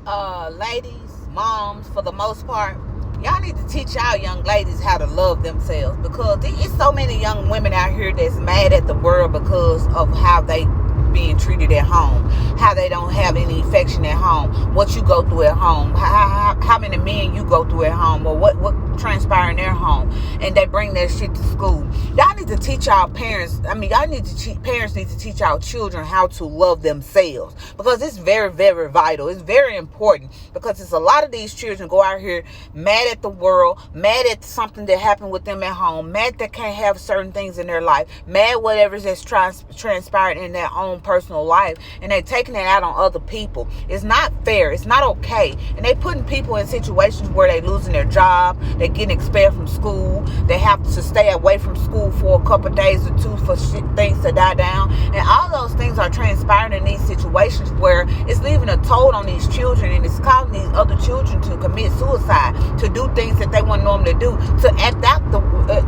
ladies, moms, for the most part, y'all need to teach y'all young ladies how to love themselves, because there's so many young women out here that's mad at the world because of how they being treated at home, how they don't have any affection at home, what you go through at home, how many men you go through at home, or what transpire in their home, and they bring that shit to school. Y'all need to teach y'all parents, parents need to teach y'all children how to love themselves, because it's very, very vital. It's very important, because it's a lot of these children go out here mad at the world, mad at something that happened with them at home, mad they can't have certain things in their life, mad whatever's that's transpired in their own personal life, and they taking it out on other people. It's not fair. It's not okay. And they putting people in situations where they losing their job, they getting expelled from school, they have to stay away from school for a couple days or two for things to die down, and all those things are transpiring in these situations where it's leaving a toll on these children, and it's causing these other children to commit suicide, to do things that they wouldn't normally do, to act out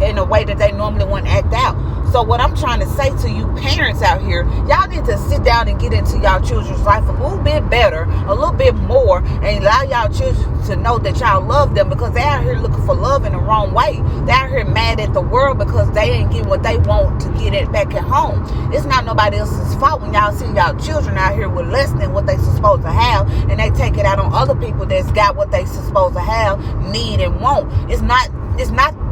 in a way that they normally wouldn't act out. So what I'm trying to say to you parents out here, y'all need to sit down and get into y'all children's life a little bit better, a little bit more, and allow y'all children to know that y'all love them, because they're out here looking for love in the wrong way. They're out here mad at the world because they ain't getting what they want to get it back at home. It's not nobody else's fault when y'all see y'all children out here with less than what they supposed to have, and they take it out on other people that's got what they supposed to have, need, and want. It's not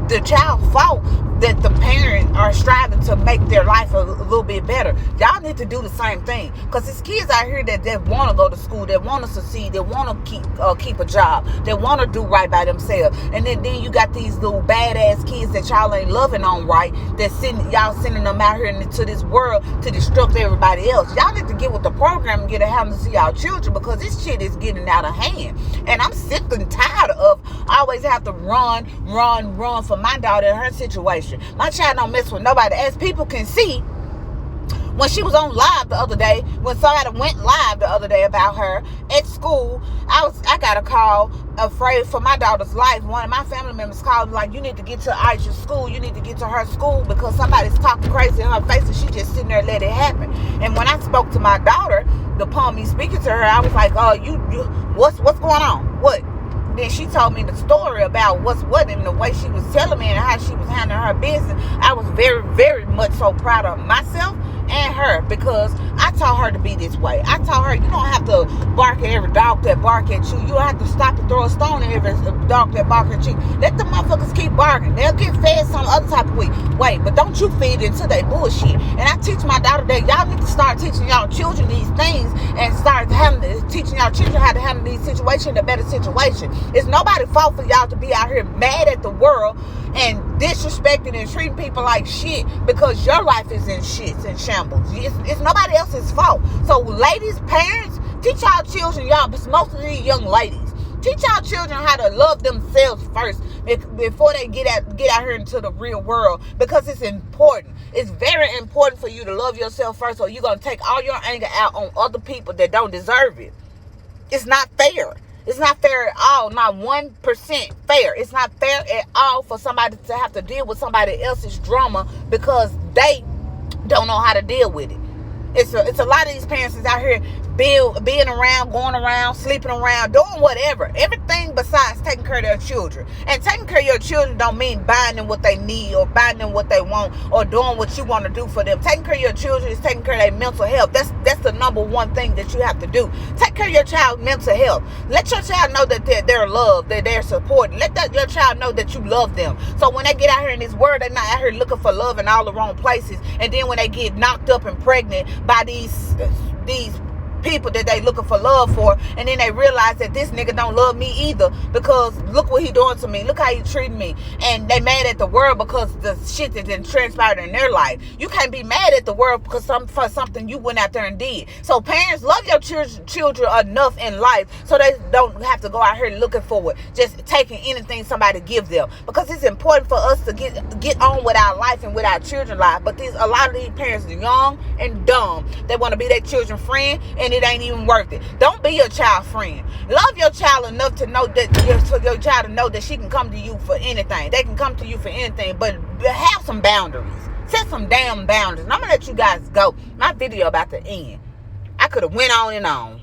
the child's fault that the parents are striving to make their life a little bit better. Y'all need to do the same thing, because there's kids out here that want to go to school, that want to succeed, that want to keep a job, that want to do right by themselves. And then you got these little badass kids that y'all ain't loving on right, that y'all sending them out here into this world to destruct everybody else. Y'all need to get with the program and get a hand to see y'all children, because this shit is getting out of hand. And I'm sick and tired of always have to run for my daughter in her situation. My child don't mess with nobody. As people can see, when she was on live the other day, when somebody went live the other day about her at school, I got a call afraid for my daughter's life. One of my family members called like, you need to get to Aisha's school. You need to get to her school, because somebody's talking crazy in her face, and she just sitting there let it happen. And when I spoke to my daughter, upon me speaking to her, I was like, oh, you what's going on? What? Then she told me the story about what's what, and the way she was telling me and how she was handling her business. I was very, very much so proud of myself and her, because I taught her to be this way. I taught her, you don't have to bark at every dog that bark at you. You don't have to stop to throw a stone at every dog that bark at you. Let the motherfuckers keep barking. They'll get fed some other type of way, but don't you feed into their bullshit. And I teach my daughter that y'all need to start teaching y'all children these things, and start teaching y'all children how to handle these situations in a better situation. It's nobody's fault for y'all to be out here mad at the world and disrespecting and treating people like shit, because your life is in shits and shambles. It's nobody else's fault. So ladies, parents, teach y'all children, but mostly young ladies, teach y'all children how to love themselves first before they get out here into the real world, because it's important. It's very important for you to love yourself first, or you're going to take all your anger out on other people that don't deserve it. It's not fair. It's not fair at all. Not 1% fair. It's not fair at all for somebody to have to deal with somebody else's drama because they don't know how to deal with it. It's a lot of these parents is out here being around, going around, sleeping around, doing whatever. Everything besides taking care of their children. And taking care of your children don't mean buying them what they need, or buying them what they want, or doing what you want to do for them. Taking care of your children is taking care of their mental health. That's the number one thing that you have to do. Take care of your child's mental health. Let your child know that they're loved, that they're supported. Let your child know that you love them. So when they get out here in this world, they're not out here looking for love in all the wrong places. And then when they get knocked up and pregnant by these people that they looking for love for, and then they realize that this nigga don't love me either, because look what he doing to me, look how he treating me, and they mad at the world because the shit that done transpired in their life. You can't be mad at the world because for something you went out there and did. So parents, love your children enough in life so they don't have to go out here looking for it, just taking anything somebody give them, because it's important for us to get on with our life and with our children's life. But a lot of these parents are young and dumb. They want to be their children's friend, and it ain't even worth it. Don't be your child friend. Love your child enough to know that for your child to know that she can come to you for anything. They can come to you for anything, but have some boundaries. Set some damn boundaries. And I'm gonna let you guys go. My video about to end. I could have went on and on.